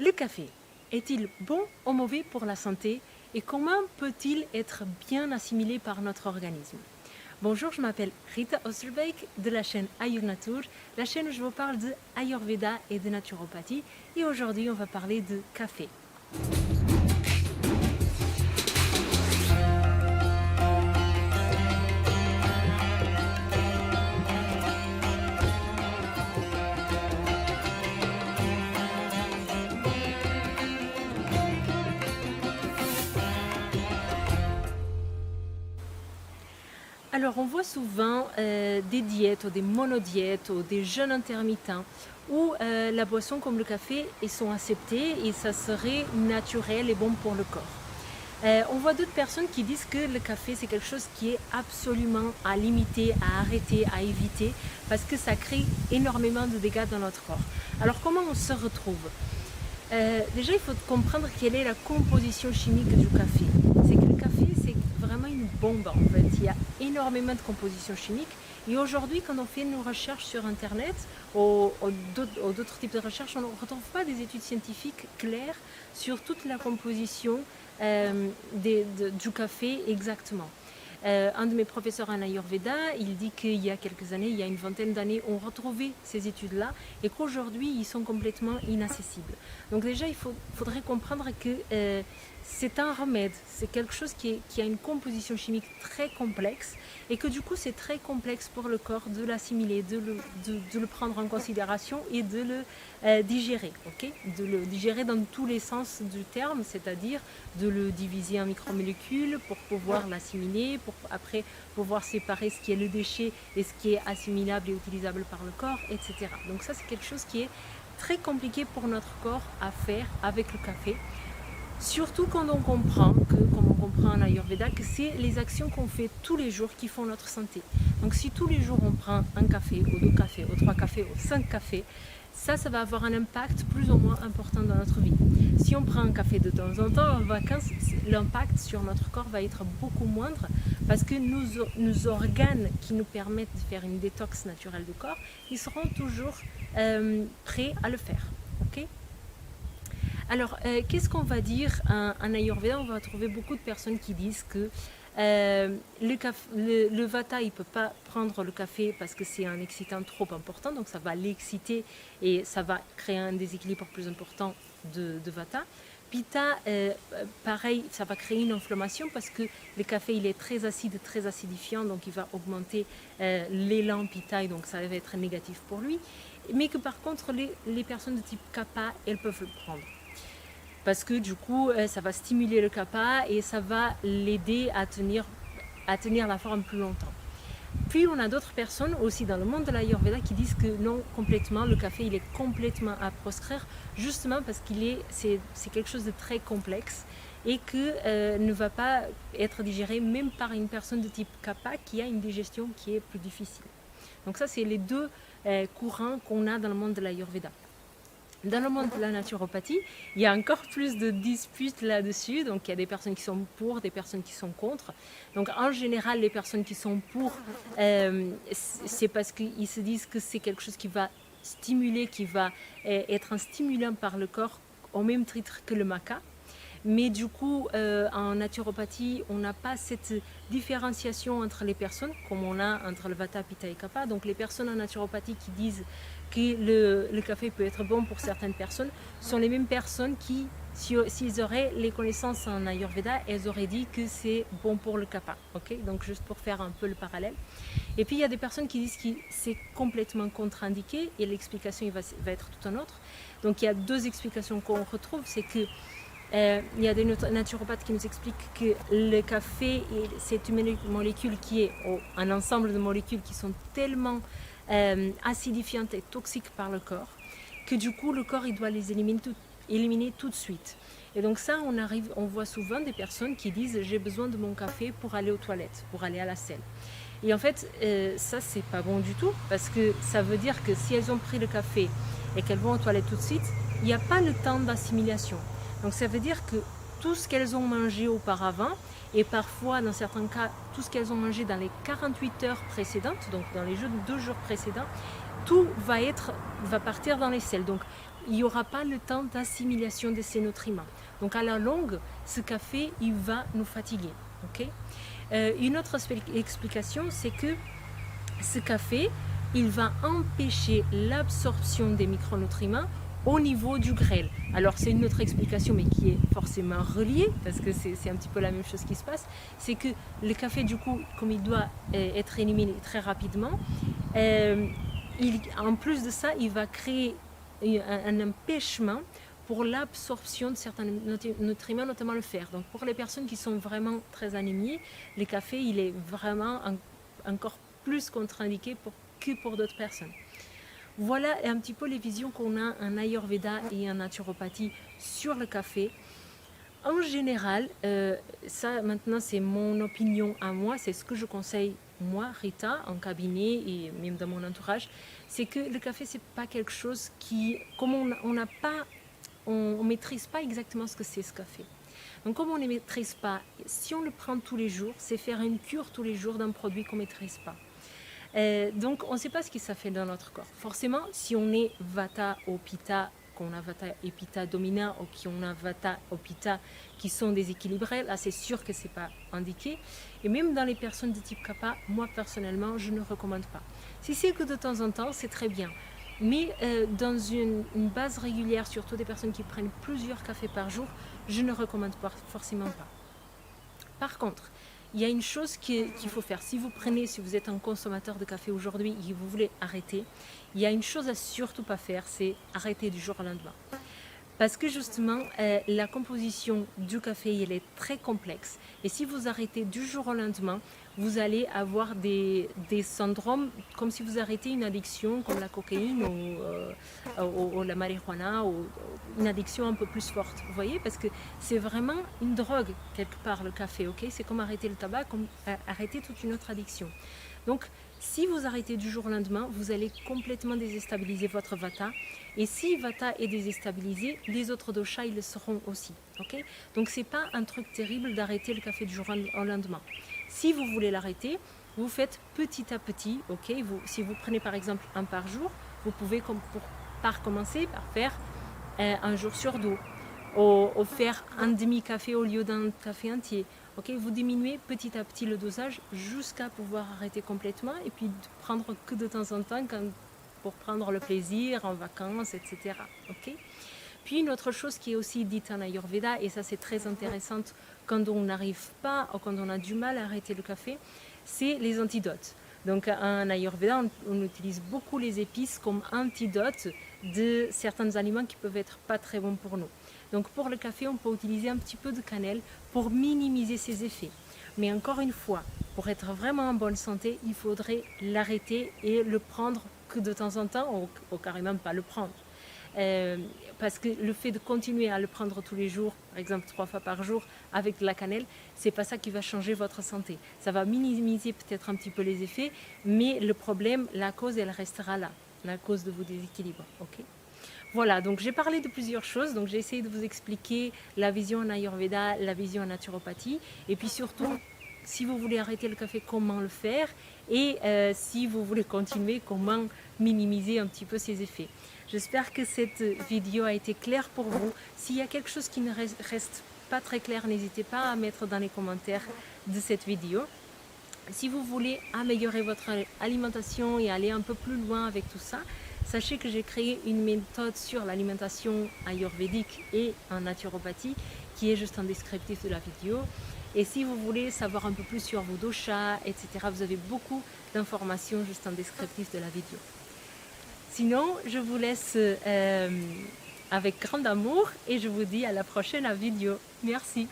Le café est-il bon ou mauvais pour la santé et comment peut-il être bien assimilé par notre organisme? Bonjour, je m'appelle Rita Osterbeek de la chaîne Ayur Natur, la chaîne où je vous parle de Ayurveda et de naturopathie. Et aujourd'hui, on va parler de café. Alors, on voit souvent des diètes ou des monodiètes ou des jeûnes intermittents où la boisson comme le café ils sont acceptés et ça serait naturel et bon pour le corps. On voit d'autres personnes qui disent que le café c'est quelque chose qui est absolument à limiter, à arrêter, à éviter parce que ça crée énormément de dégâts dans notre corps. Alors comment on se retrouve? Déjà, il faut comprendre quelle est la composition chimique du café. C'est que le café, c'est vraiment une bombe en fait. Il y a énormément de compositions chimiques. Et aujourd'hui, quand on fait nos recherches sur Internet ou d'autres types de recherches, on ne retrouve pas des études scientifiques claires sur toute la composition du café exactement. Un de mes professeurs en Ayurveda, il dit qu'il y a quelques années, il y a une vingtaine d'années, on retrouvait ces études-là et qu'aujourd'hui, ils sont complètement inaccessibles. Donc déjà, faudrait comprendre que c'est un remède, c'est quelque chose qui a une composition chimique très complexe et que du coup, c'est très complexe pour le corps de l'assimiler, de le prendre en considération et de le digérer, ok? De le digérer dans tous les sens du terme, c'est-à-dire de le diviser en micromolécules pour pouvoir l'assimiler, pour après pouvoir séparer ce qui est le déchet et ce qui est assimilable et utilisable par le corps, etc. Donc ça, c'est quelque chose qui est très compliqué pour notre corps à faire avec le café. Surtout quand on comprend, comme on comprend en Ayurveda, que c'est les actions qu'on fait tous les jours qui font notre santé. Donc si tous les jours on prend un café, ou deux cafés, ou trois cafés, ou cinq cafés, ça va avoir un impact plus ou moins important dans notre vie. Si on prend un café de temps en temps en vacances, l'impact sur notre corps va être beaucoup moindre parce que nos organes qui nous permettent de faire une détox naturelle du corps, ils seront toujours prêts à le faire. Okay. Alors, qu'est-ce qu'on va dire en Ayurveda? On va trouver beaucoup de personnes qui disent que le Vata, il ne peut pas prendre le café parce que c'est un excitant trop important, donc ça va l'exciter et ça va créer un déséquilibre plus important de Vata. Pitta, pareil, ça va créer une inflammation parce que le café, il est très acide, très acidifiant, donc il va augmenter l'élan Pitta et donc ça va être négatif pour lui. Mais que par contre, les personnes de type Kapha, elles peuvent le prendre. Parce que du coup, ça va stimuler le kapha et ça va l'aider à tenir la forme plus longtemps. Puis on a d'autres personnes aussi dans le monde de l'Ayurveda qui disent que non, complètement, le café il est complètement à proscrire, justement parce c'est quelque chose de très complexe et que ne va pas être digéré même par une personne de type kapha qui a une digestion qui est plus difficile. Donc ça, c'est les deux courants qu'on a dans le monde de l'Ayurveda. Dans le monde de la naturopathie, il y a encore plus de disputes là-dessus. Donc, il y a des personnes qui sont pour, des personnes qui sont contre. Donc, en général, les personnes qui sont pour, c'est parce qu'ils se disent que c'est quelque chose qui va stimuler, qui va être un stimulant par le corps au même titre que le maca. Mais du coup, en naturopathie, on n'a pas cette différenciation entre les personnes, comme on a entre le Vata, Pitta et Kapha. Donc les personnes en naturopathie qui disent que le café peut être bon pour certaines personnes sont les mêmes personnes qui, s'ils auraient les connaissances en Ayurveda, elles auraient dit que c'est bon pour le Kapha. Okay, donc juste pour faire un peu le parallèle. Et puis il y a des personnes qui disent que c'est complètement contre-indiqué et l'explication va être tout un autre. Donc il y a deux explications qu'on retrouve, c'est que il y a des naturopathes qui nous expliquent que le café, c'est une molécule qui est un ensemble de molécules qui sont tellement acidifiantes et toxiques par le corps que du coup le corps il doit les éliminer tout de suite. Et donc ça, on voit souvent des personnes qui disent j'ai besoin de mon café pour aller aux toilettes, pour aller à la selle. Et en fait, ça c'est pas bon du tout parce que ça veut dire que si elles ont pris le café et qu'elles vont aux toilettes tout de suite, il n'y a pas le temps d'assimilation. Donc ça veut dire que tout ce qu'elles ont mangé auparavant, et parfois dans certains cas, tout ce qu'elles ont mangé dans les 48 heures précédentes, donc dans les 2 jours précédents, tout va partir dans les selles. Donc il n'y aura pas le temps d'assimilation de ces nutriments. Donc à la longue, ce café, il va nous fatiguer. Okay. Une autre explication, c'est que ce café, il va empêcher l'absorption des micronutriments au niveau du grêle. Alors c'est une autre explication, mais qui est forcément reliée, parce que c'est un petit peu la même chose qui se passe, c'est que le café, du coup, comme il doit être éliminé très rapidement, en plus de ça, il va créer un empêchement pour l'absorption de certains nutriments, notamment le fer. Donc pour les personnes qui sont vraiment très anémiées, le café, il est vraiment encore plus contre-indiqué que pour d'autres personnes. Voilà un petit peu les visions qu'on a en Ayurveda et en naturopathie sur le café. En général, ça maintenant c'est mon opinion à moi, c'est ce que je conseille moi, Rita, en cabinet et même dans mon entourage, c'est que le café c'est pas quelque chose qui, comme on maîtrise pas exactement ce que c'est ce café. Donc comme on ne maîtrise pas, si on le prend tous les jours, c'est faire une cure tous les jours d'un produit qu'on ne maîtrise pas. Donc on ne sait pas ce que ça fait dans notre corps. Forcément, si on est Vata ou Pitta, qu'on a Vata et Pitta dominant ou qu'on a Vata ou Pitta qui sont déséquilibrés, là c'est sûr que ce n'est pas indiqué. Et même dans les personnes de type Kapha, moi personnellement, je ne recommande pas. Si c'est que de temps en temps, c'est très bien. Mais dans une base régulière, surtout des personnes qui prennent plusieurs cafés par jour, je ne recommande pas, forcément pas. Par contre, il y a une chose qu'il faut faire. Si vous êtes un consommateur de café aujourd'hui et vous voulez arrêter, il y a une chose à surtout pas faire, c'est arrêter du jour au lendemain. Parce que justement, la composition du café, elle est très complexe. Et si vous arrêtez du jour au lendemain, vous allez avoir des syndromes comme si vous arrêtez une addiction comme la cocaïne ou la marijuana, ou une addiction un peu plus forte. Vous voyez, parce que c'est vraiment une drogue quelque part le café. Okay, c'est comme arrêter le tabac, comme arrêter toute une autre addiction. Donc, si vous arrêtez du jour au lendemain, vous allez complètement déstabiliser votre Vata. Et si Vata est déstabilisé, les autres doshas, ils le seront aussi. Okay, donc, ce n'est pas un truc terrible d'arrêter le café du jour au lendemain. Si vous voulez l'arrêter, vous faites petit à petit. Okay, si vous prenez par exemple un par jour, vous pouvez commencer par faire un jour sur deux. Ou faire un demi-café au lieu d'un café entier. Okay, vous diminuez petit à petit le dosage jusqu'à pouvoir arrêter complètement et puis prendre que de temps en temps pour prendre le plaisir en vacances, etc. Okay. Puis une autre chose qui est aussi dite en Ayurveda, et ça c'est très intéressant quand on n'arrive pas ou quand on a du mal à arrêter le café, c'est les antidotes. Donc en Ayurveda, on utilise beaucoup les épices comme antidote de certains aliments qui peuvent être pas très bons pour nous. Donc pour le café, on peut utiliser un petit peu de cannelle pour minimiser ses effets. Mais encore une fois, pour être vraiment en bonne santé, il faudrait l'arrêter et le prendre que de temps en temps, ou carrément pas le prendre. Parce que le fait de continuer à le prendre tous les jours, par exemple 3 fois par jour avec de la cannelle, c'est pas ça qui va changer votre santé. Ça va minimiser peut-être un petit peu les effets, mais le problème, la cause, elle restera là, la cause de vos déséquilibres. Okay. Voilà, donc j'ai parlé de plusieurs choses, donc j'ai essayé de vous expliquer la vision en Ayurveda, la vision en naturopathie, et puis surtout, si vous voulez arrêter le café, comment le faire, et si vous voulez continuer, comment minimiser un petit peu ses effets. J'espère que cette vidéo a été claire pour vous. S'il y a quelque chose qui ne reste pas très clair, n'hésitez pas à mettre dans les commentaires de cette vidéo. Si vous voulez améliorer votre alimentation et aller un peu plus loin avec tout ça, sachez que j'ai créé une méthode sur l'alimentation ayurvédique et en naturopathie qui est juste en descriptif de la vidéo. Et si vous voulez savoir un peu plus sur vos doshas, etc., vous avez beaucoup d'informations juste en descriptif de la vidéo. Sinon, je vous laisse avec grand amour et je vous dis à la prochaine vidéo. Merci.